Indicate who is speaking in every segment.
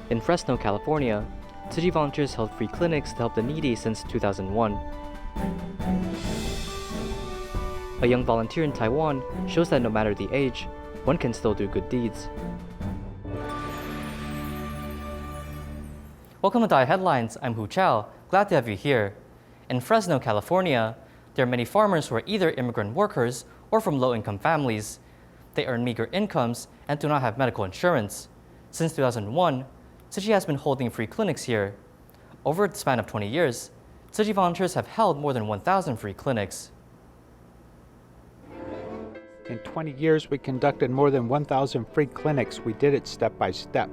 Speaker 1: In Fresno, California, Tzu Chi volunteers held free clinics to help the needy since 2001. A young volunteer in Taiwan shows that no matter the age, one can still do good deeds. Welcome to DaAi Headlines, I'm Hu Chiao. Glad to have you here. In Fresno, California, there are many farmers who are either immigrant workers or from low-income families. They earn meager incomes and do not have medical insurance. Since 2001, Tzu Chi has been holding free clinics here. Over the span of 20 years, Tzu Chi volunteers have held more than 1,000 free clinics.
Speaker 2: In 20 years, we conducted more than 1,000 free clinics. We did it step by step.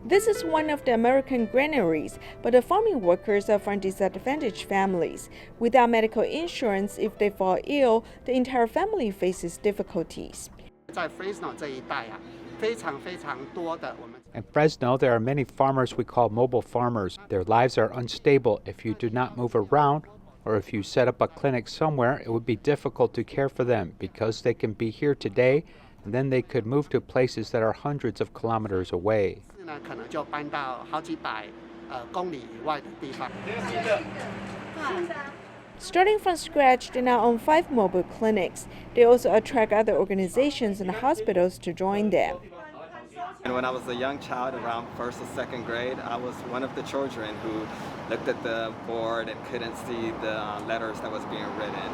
Speaker 3: This is one of the American granaries, but the farming workers are from disadvantaged families. Without medical insurance, if they fall ill, the entire family faces difficulties.
Speaker 2: In Fresno, there are many farmers we call mobile farmers. Their lives are unstable. If you do not move around, or if you set up a clinic somewhere, it would be difficult to care for them because they can be here today, and then they could move to places that are hundreds of kilometers away.
Speaker 3: Starting from scratch, they now own 5 mobile clinics. They also attract other organizations and hospitals to join them.
Speaker 4: And when I was a young child, around 1st or 2nd grade, I was one of the children who looked at the board and couldn't see the letters that was being written.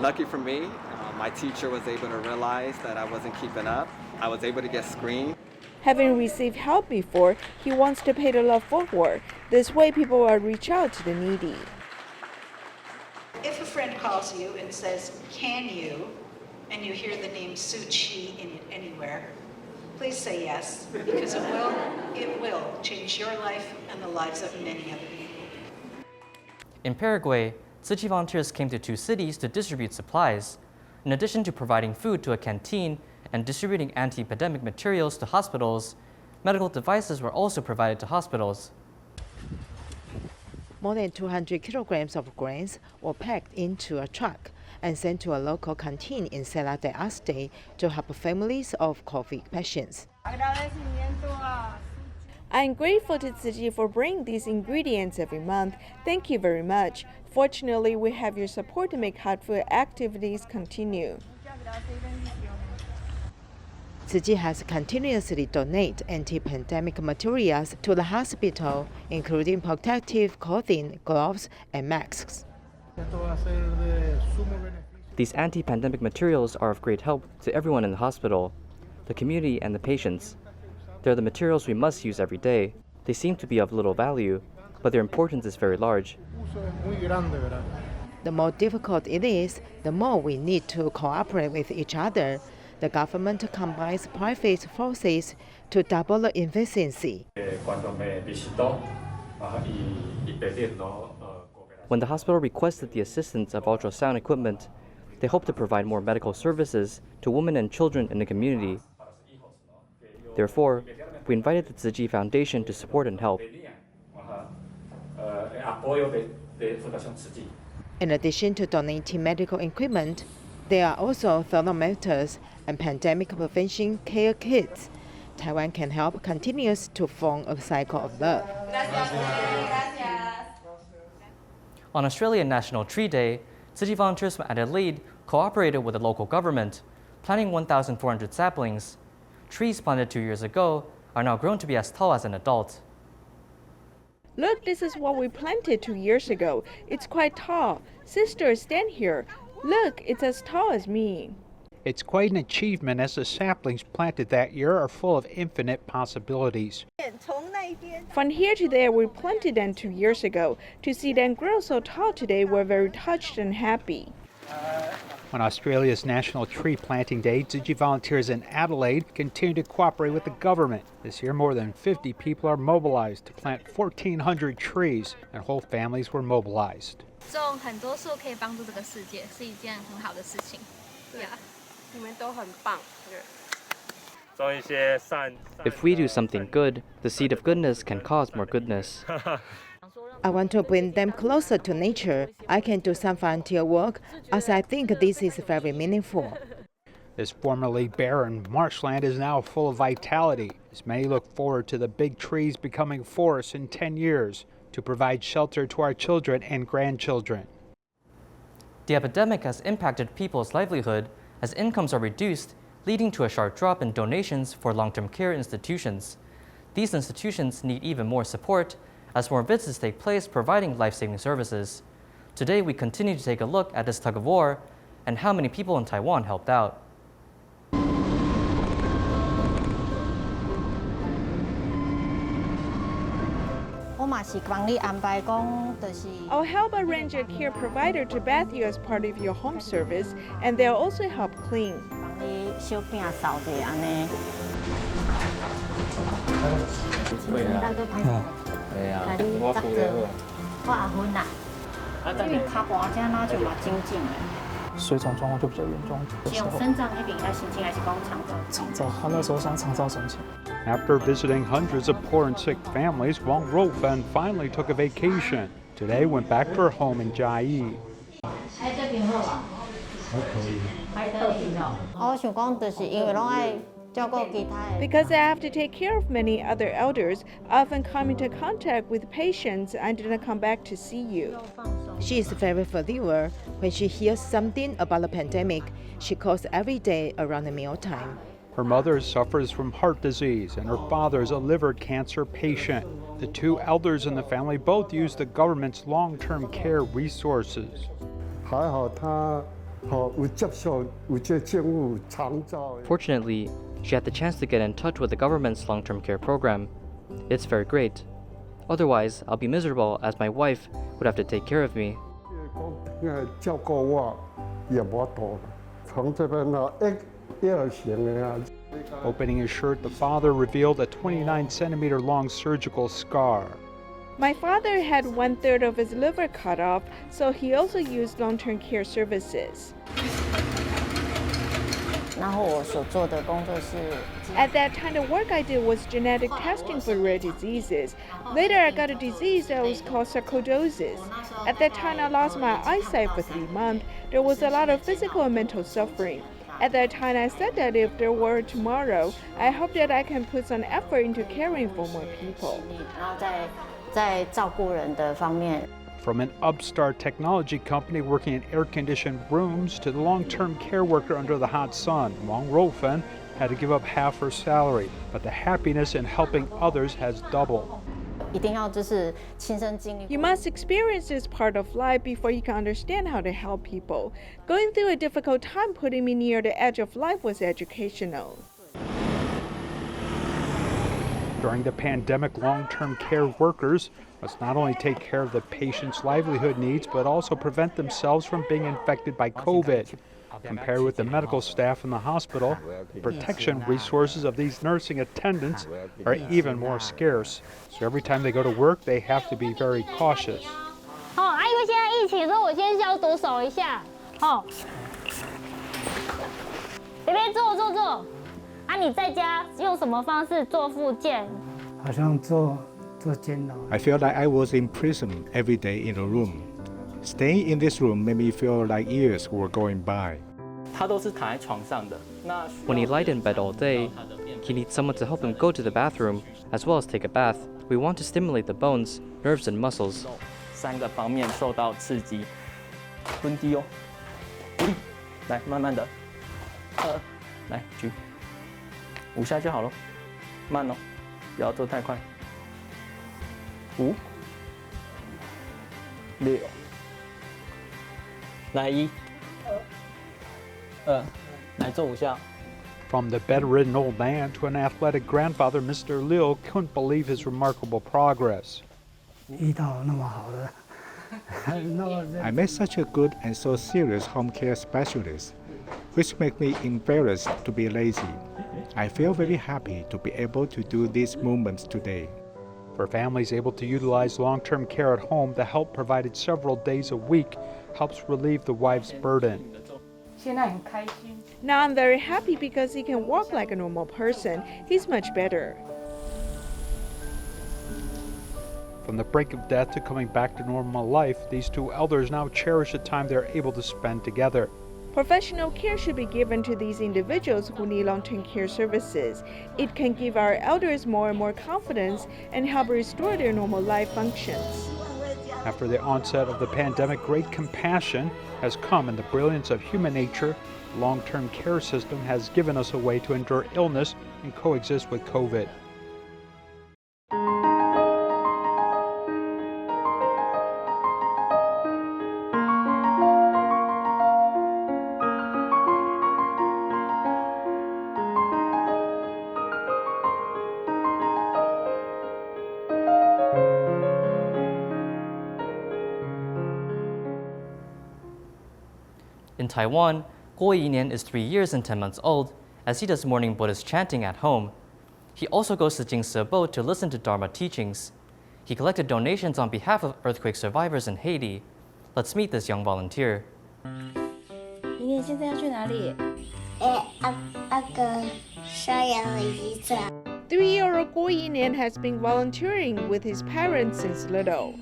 Speaker 4: Lucky for me, my teacher was able to realize that I wasn't keeping up. I was able to get screened.
Speaker 3: Having received help before, he wants to pay the love forward. This way, people will reach out to the needy.
Speaker 5: If a friend calls you and says, "Can you?" and you hear the name Tzu Chi in it anywhere, please say yes, because it will change your life and the lives of many other people.
Speaker 1: In Paraguay, Tzu Chi volunteers came to 2 cities to distribute supplies. In addition to providing food to a canteen and distributing anti-pandemic materials to hospitals, medical devices were also provided to hospitals.
Speaker 6: More than 200 kilograms of grains were packed into a truck and sent to a local canteen in Ciudad de Este to help families of COVID patients.
Speaker 3: I'm grateful to Tzu Chi for bringing these ingredients every month. Thank you very much. Fortunately, we have your support to make hard food activities continue.
Speaker 6: Tzu Chi has continuously donated anti-pandemic materials to the hospital, including protective clothing, gloves, and masks.
Speaker 1: These anti-pandemic materials are of great help to everyone in the hospital, the community, and the patients. They're the materials we must use every day. They seem to be of little value, but their importance is very large.
Speaker 6: The more difficult it is, the more we need to cooperate with each other. The government combines private forces to double the efficiency.
Speaker 1: When the hospital requested the assistance of ultrasound equipment, they hope to provide more medical services to women and children in the community. Therefore, we invited the Tzu Chi Foundation to support and help.
Speaker 6: In addition to donating medical equipment, there are also thermometers and pandemic prevention care kits. Taiwan can help continues to form a cycle of love.
Speaker 1: On Australian National Tree Day, Tzu Chi volunteers from Adelaide cooperated with the local government, planting 1,400 saplings. Trees planted 2 years ago are now grown to be as tall as an adult.
Speaker 3: Look, this is what we planted 2 years ago. It's quite tall. Sister, stand here. Look, it's as tall as me.
Speaker 2: It's quite an achievement as the saplings planted that year are full of infinite possibilities.
Speaker 3: From here to there, we planted them 2 years ago. To see them grow so tall today, we're very touched and happy.
Speaker 2: On Australia's National Tree Planting Day, Tzu Chi volunteers in Adelaide continue to cooperate with the government. This year, more than 50 people are mobilized to plant 1,400 trees, and whole families were mobilized.
Speaker 7: 种很多树可以帮助这个世界，是一件很好的事情。
Speaker 3: 你们都很棒。
Speaker 1: If we do something good, the seed of goodness can cause more goodness.
Speaker 6: I want to bring them closer to nature. I can do some volunteer work as I think this is very meaningful.
Speaker 2: This formerly barren marshland is now full of vitality, as many look forward to the big trees becoming forests in 10 years to provide shelter to our children and grandchildren.
Speaker 1: The epidemic has impacted people's livelihood as incomes are reduced, leading to a sharp drop in donations for long-term care institutions. These institutions need even more support as more visits take place providing life-saving services. Today, we continue to take a look at this tug-of-war and how many people in Taiwan helped out.
Speaker 3: I'll help arrange a care provider to bath you as part of your home service, and they'll also help clean.
Speaker 2: After visiting hundreds of poor and sick families, Wang Rufen finally took a vacation. Today went back to her home in Jiayi.
Speaker 3: Because I have to take care of many other elders, I often come into contact with patients and didn't come back to see you.
Speaker 6: She is very familiar. When she hears something about the pandemic, she calls every day around the mealtime.
Speaker 2: Her mother suffers from heart disease and her father is a liver cancer patient. The two elders in the family both use the government's long-term care resources.
Speaker 1: Fortunately, she had the chance to get in touch with the government's long-term care program. It's very great. Otherwise, I'll be miserable as my wife would have to take care of me.
Speaker 2: Opening his shirt, the father revealed a 29-centimeter long surgical scar.
Speaker 3: My father had 1/3 of his liver cut off, so he also used long-term care services. At that time, the work I did was genetic testing for rare diseases. Later, I got a disease that was called sarcoidosis. At that time, I lost my eyesight for 3 months. There was a lot of physical and mental suffering. At that time, I said that if there were tomorrow, I hope that I can put some effort into caring for more people.
Speaker 2: From an upstart technology company working in air-conditioned rooms to the long-term care worker under the hot sun, Wang Rufen had to give up half her salary, but the happiness in helping others has doubled.
Speaker 3: You must experience this part of life before you can understand how to help people. Going through a difficult time putting me near the edge of life was educational.
Speaker 2: During the pandemic, long-term care workers must not only take care of the patient's livelihood needs, but also prevent themselves from being infected by COVID. Compared with the medical staff in the hospital, the protection resources of these nursing attendants are even more scarce. So every time they go to work, they have to be very cautious.
Speaker 8: I feel like I was in prison every day in a room. Staying in this room made me feel like years were going by.
Speaker 1: When he lied in bed all day, he needs someone to help him go to the bathroom as well as take a bath. We want to stimulate the bones, nerves, and muscles.
Speaker 9: 3个方面受到刺激，蹲低哦，无力，来慢慢的，来举，5下就好了，慢哦，不要做太快，5、6，来1、2，来做5下。
Speaker 2: From the bedridden old man to an athletic grandfather, Mr. Liu couldn't believe his remarkable progress.
Speaker 8: I met such a good and so serious home care specialist, which makes me embarrassed to be lazy. I feel very happy to be able to do these movements today.
Speaker 2: For families able to utilize long-term care at home, the help provided several days a week helps relieve the wife's burden.
Speaker 3: Now I'm very happy because he can walk like a normal person. He's much better.
Speaker 2: From the brink of death to coming back to normal life, these two elders now cherish the time they're able to spend together.
Speaker 3: Professional care should be given to these individuals who need long-term care services. It can give our elders more and more confidence and help restore their normal life functions.
Speaker 2: After the onset of the pandemic, great compassion has come in the brilliance of human nature. The long-term care system has given us a way to endure illness and coexist with COVID.
Speaker 1: In Taiwan, Guo Yinian is 3 years and 10 months old, as he does morning Buddhist chanting at home. He also goes to Jingse Boat to listen to Dharma teachings. He collected donations on behalf of earthquake survivors in Haiti. Let's meet this young volunteer.
Speaker 10: 你现在要去哪里
Speaker 3: ？3-year-old Guo Yinian has been volunteering with his parents since little.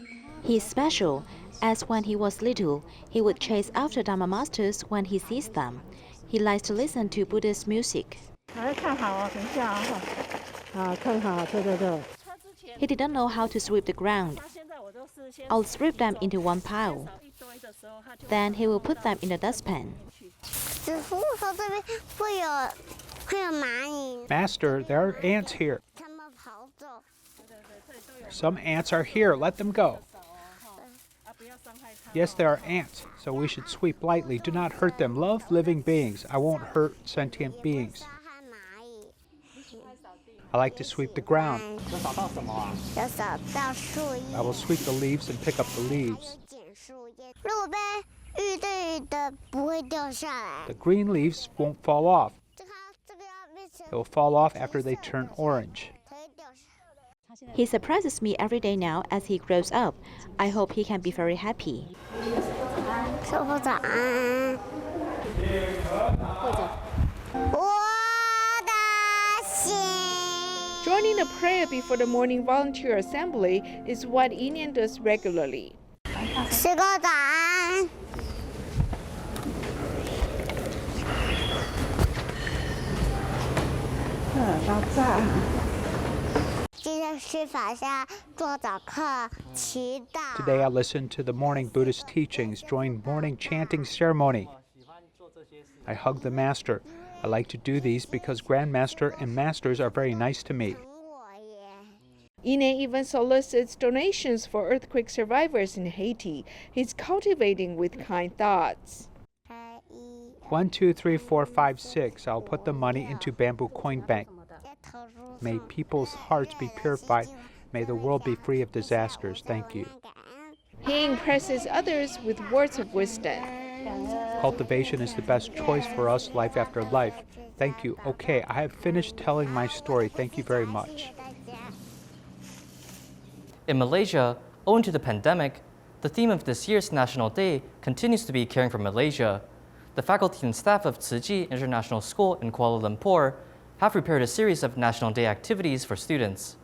Speaker 10: He's special, as when he was little, he would chase after Dharma masters when he sees them. He likes to listen to Buddhist music. He didn't know how to sweep the ground. I'll sweep them into one pile. Then he will put them in the dustpan.
Speaker 2: Master, there are ants here. Some ants are here. Let them go. Yes, there are ants, so we should sweep lightly. Do not hurt them. Love living beings. I won't hurt sentient beings. I like to sweep the ground. I will sweep the leaves and pick up the leaves. The green leaves won't fall off. They will fall off after they turn orange.
Speaker 10: He surprises me every day now as he grows up. I hope he can be very happy.
Speaker 3: Joining the prayer before the morning volunteer assembly is what Yinian does regularly.
Speaker 2: Today I listened to the morning Buddhist teachings, joined morning chanting ceremony. I hug the master. I like to do these because grandmaster and masters are very nice to me.
Speaker 3: Yinian even solicits donations for earthquake survivors in Haiti. He's cultivating with kind thoughts.
Speaker 2: 1, 2, 3, 4, 5, 6. I'll put the money into bamboo coin bank. May people's hearts be purified. May the world be free of disasters. Thank you.
Speaker 3: He impresses others with words of wisdom.
Speaker 2: Cultivation is the best choice for us, life after life. Thank you. Okay, I have finished telling my story. Thank you very much.
Speaker 1: In Malaysia, owing to the pandemic, the theme of this year's National Day continues to be caring for Malaysia. The faculty and staff of Tzu Chi International School in Kuala Lumpur have prepared a series of National Day activities for students.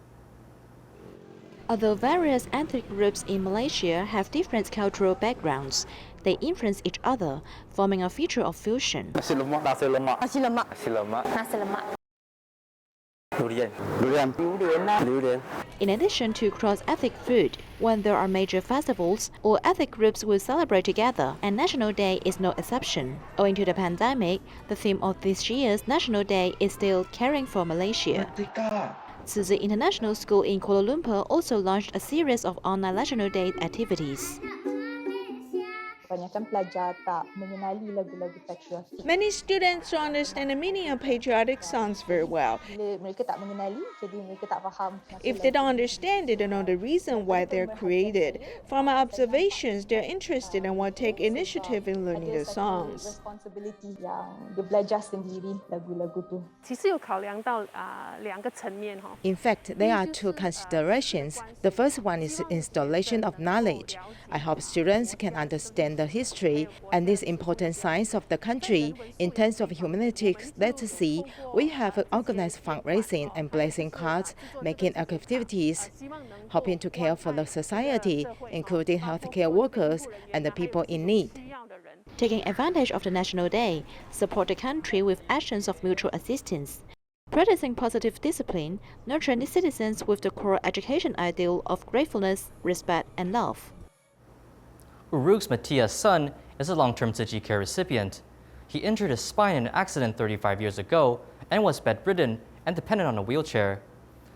Speaker 10: Although various ethnic groups in Malaysia have different cultural backgrounds, they influence each other, forming a feature of fusion.
Speaker 9: Nasi lemak. Nasi lemak. Nasi lemak. Nasi lemak.
Speaker 7: Nasi lemak.
Speaker 9: Durian. Durian. Durian.
Speaker 10: In addition to cross-ethnic food, when there are major festivals, all ethnic groups will celebrate together, and National Day is no exception. Owing to the pandemic, the theme of this year's National Day is still Caring for Malaysia. Tzu Chi International School in Kuala Lumpur also launched a series of online National Day activities.
Speaker 3: Many students don't understand the meaning of patriotic songs very well. If they don't understand, they don't know the reason why they're created. From my observations, they're interested and want to take initiative in learning the songs.
Speaker 6: In fact, there are two considerations. The first one is installation of knowledge. I hope students can understand the history and these important signs of the country. In terms of humanity literacy, we have organized fundraising and blessing cards, making activities, helping to care for the society, including healthcare workers and the people in need.
Speaker 10: taking advantage of the National Day, support the country with actions of mutual assistance. Practicing positive discipline, nurturing the citizens with the core education ideal of gratefulness, respect, and love.
Speaker 1: Uruk's Matia's son is a long-term Tzu Chi care recipient. He injured his spine in an accident 35 years ago and was bedridden and dependent on a wheelchair.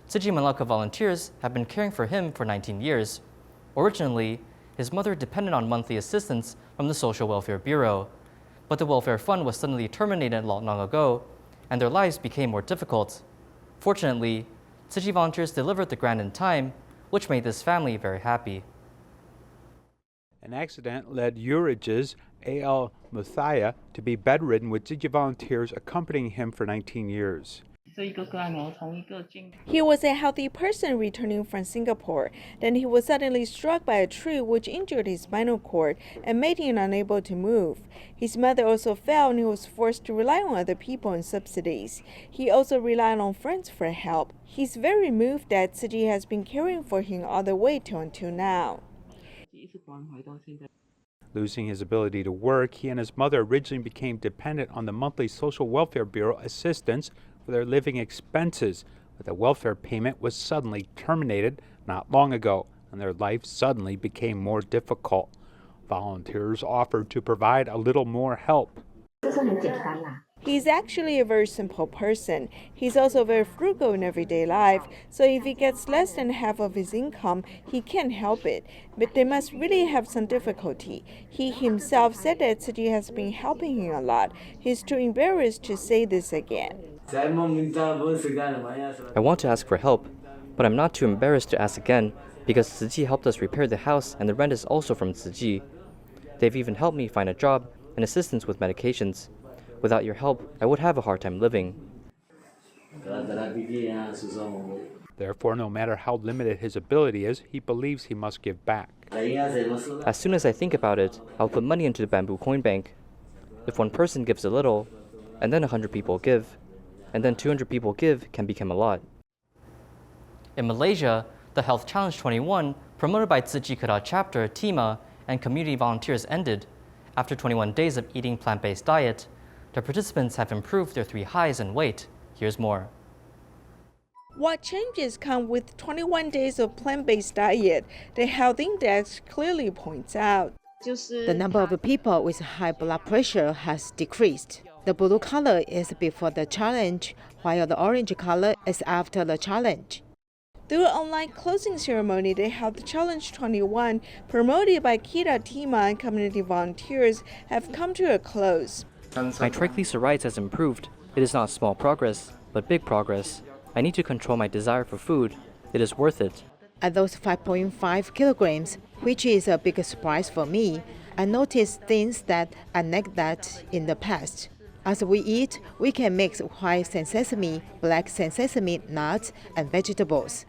Speaker 1: Tzu Chi Malacca volunteers have been caring for him for 19 years. Originally, his mother depended on monthly assistance from the Social Welfare Bureau, but the welfare fund was suddenly terminated long ago, and their lives became more difficult. Fortunately, Tzu Chi volunteers delivered the grant in time, which made this family very happy.
Speaker 2: An accident led Uruj's A.L. Muthaya to be bedridden with Tzu Chi volunteers accompanying him for 19 years.
Speaker 3: He was a healthy person returning from Singapore. Then he was suddenly struck by a tree which injured his spinal cord and made him unable to move. His mother also fell and he was forced to rely on other people and subsidies. He also relied on friends for help. He's very moved that Tzu Chi has been caring for him all the way until now.
Speaker 2: Losing his ability to work, he and his mother originally became dependent on the monthly Social Welfare Bureau assistance for their living expenses, but the welfare payment was suddenly terminated not long ago, and their life suddenly became more difficult. Volunteers offered to provide a little more help.
Speaker 3: He's actually a very simple person. He's also very frugal in everyday life, so if he gets less than half of his income, he can't help it. But they must really have some difficulty. He himself said that Tzu Chi has been helping him a lot. He's too embarrassed to say this again.
Speaker 1: I want to ask for help, but I'm not too embarrassed to ask again because Tzu Chi helped us repair the house and the rent is also from Tzu Chi. They've even helped me find a job and assistance with medications. Without your help, I would have a hard time living.
Speaker 2: Therefore, no matter how limited his ability is, he believes he must give back.
Speaker 1: As soon as I think about it, I'll put money into the bamboo coin bank. If one person gives a little, and then 100 people give, and then 200 people give can become a lot. In Malaysia, the Health Challenge 21, promoted by Tzu Chi Kedah chapter, TIMA, and community volunteers ended. After 21 days of eating plant-based diet, the participants have improved their 3 highs in weight. Here's more.
Speaker 3: What changes come with 21 days of plant-based diet? The health index clearly points out.
Speaker 6: The number of people with high blood pressure has decreased. The blue color is before the challenge, while the orange color is after the challenge.
Speaker 3: Through an online closing ceremony, the Health Challenge 21, promoted by Kedah TIMA and community volunteers, have come to a close.
Speaker 1: My triglycerides has improved. It is not small progress, but big progress. I need to control my desire for food. It is worth it.
Speaker 6: At those 5.5 kilograms, which is a big surprise for me, I noticed things that I neglected in the past. As we eat, we can mix white sesame, black sesame, nuts, and vegetables.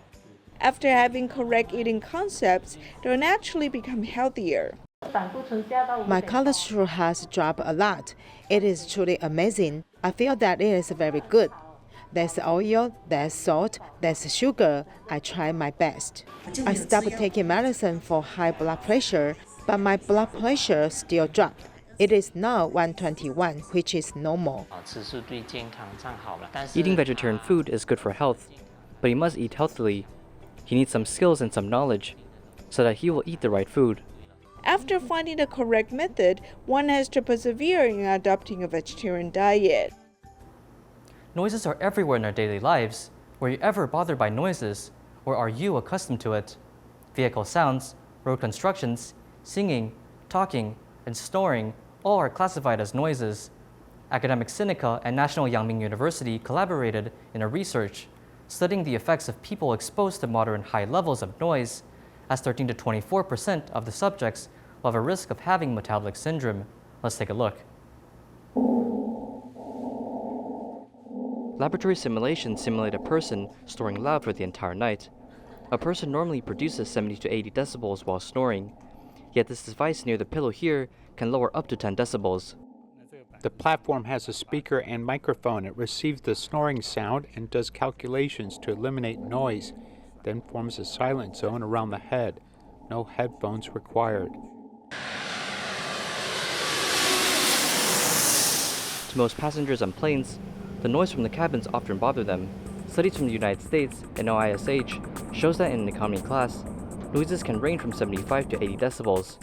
Speaker 3: After having correct eating concepts, they'll naturally become healthier.
Speaker 6: My cholesterol has dropped a lot. It is truly amazing. I feel that it is very good. There's oil, there's salt, there's sugar. I try my best. I stopped taking medicine for high blood pressure, but my blood pressure still dropped. It is now 121, which is normal.
Speaker 1: Eating vegetarian food is good for health, but he must eat healthily. He needs some skills and some knowledge so that he will eat the right food.
Speaker 3: After finding the correct method, one has to persevere in adopting a vegetarian diet.
Speaker 1: Noises are everywhere in our daily lives. Were you ever bothered by noises, or are you accustomed to it? Vehicle sounds, road constructions, singing, talking, and snoring all are classified as noises. Academic Sinica and National Yangming University collaborated in a research studying the effects of people exposed to moderate high levels of noise, as 13 to 24% of the subjects will have a risk of having metabolic syndrome. Let's take a look. Laboratory simulations simulate a person snoring loud for the entire night. A person normally produces 70 to 80 decibels while snoring, yet this device near the pillow here can lower up to 10 decibels.
Speaker 2: The platform has a speaker and microphone. It receives the snoring sound and does calculations to eliminate noise, then forms a silent zone around the head. No headphones required.
Speaker 1: To most passengers on planes, the noise from the cabins often bother them. Studies from the United States and OISH shows that in economy class, noises can range from 75 to 80 decibels.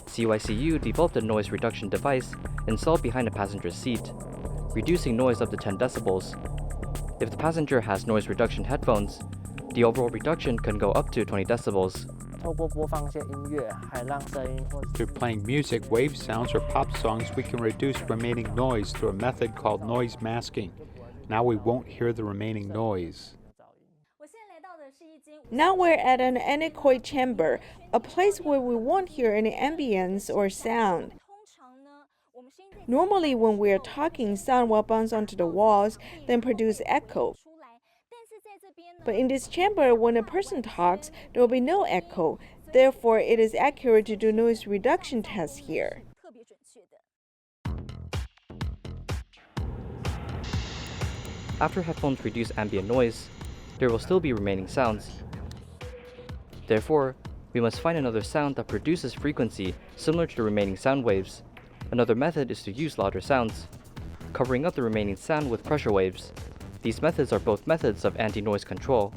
Speaker 1: CYCU developed a noise reduction device installed behind a passenger's seat, reducing noise up to 10 decibels. If the passenger has noise reduction headphones, the overall reduction can go up to 20 decibels.
Speaker 2: Through playing music, wave sounds, or pop songs, we can reduce remaining noise through a method called noise masking. Now we won't hear the remaining noise.
Speaker 3: Now we're at an anechoic chamber, a place where we won't hear any ambience or sound. Normally, when we are talking, sound will bounce onto the walls, then produce echo. But in this chamber, when a person talks, there will be no echo. Therefore, it is accurate to do noise reduction tests here.
Speaker 1: After headphones reduce ambient noise, there will still be remaining sounds. Therefore, we must find another sound that produces frequency similar to the remaining sound waves. Another method is to use louder sounds, covering up the remaining sound with pressure waves. These methods are both methods of anti-noise control.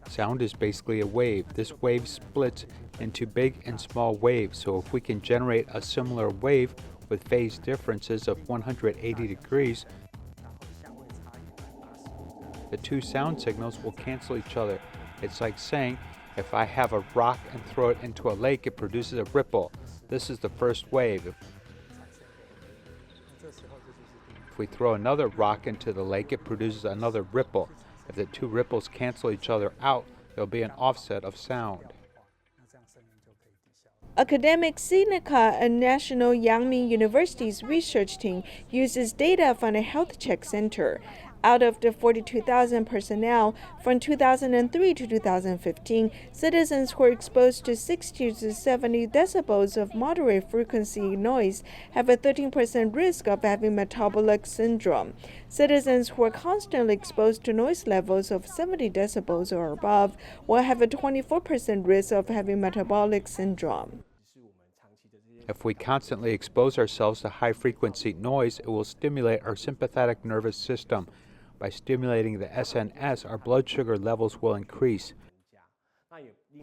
Speaker 2: Sound is basically a wave. This wave splits into big and small waves, so if we can generate a similar wave with phase differences of 180 degrees, the two sound signals will cancel each other. It's like saying, if I have a rock and throw it into a lake, it produces a ripple. This is the first wave. If we throw another rock into the lake, it produces another ripple. If the two ripples cancel each other out, there'll be an offset of sound.
Speaker 3: Academic Seneca and National Yangming University's research team uses data from the Health Check Center. Out of the 42,000 personnel from 2003 to 2015, citizens who are exposed to 60 to 70 decibels of moderate frequency noise have a 13% risk of having metabolic syndrome. Citizens who are constantly exposed to noise levels of 70 decibels or above will have a 24% risk of having metabolic syndrome.
Speaker 2: If we constantly expose ourselves to high-frequency noise, it will stimulate our sympathetic nervous system. By stimulating the SNS, our blood sugar levels will increase.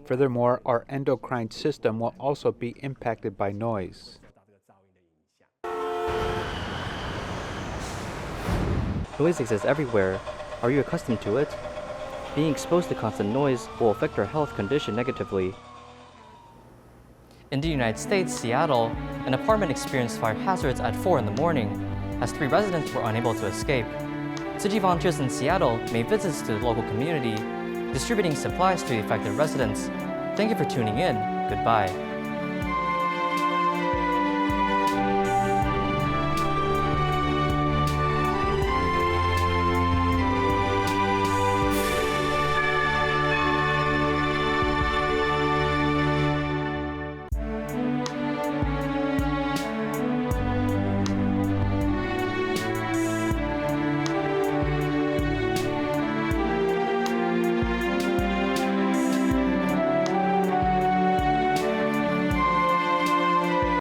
Speaker 2: Furthermore, our endocrine system will also be impacted by noise.
Speaker 1: Noise exists everywhere. Are you accustomed to it? Being exposed to constant noise will affect our health condition negatively. In the United States, Seattle, an apartment experienced fire hazards at 4 in the morning, as 3 residents were unable to escape. Tzu Chi volunteers in Seattle made visits to the local community, distributing supplies to the affected residents. Thank you for tuning in. Goodbye.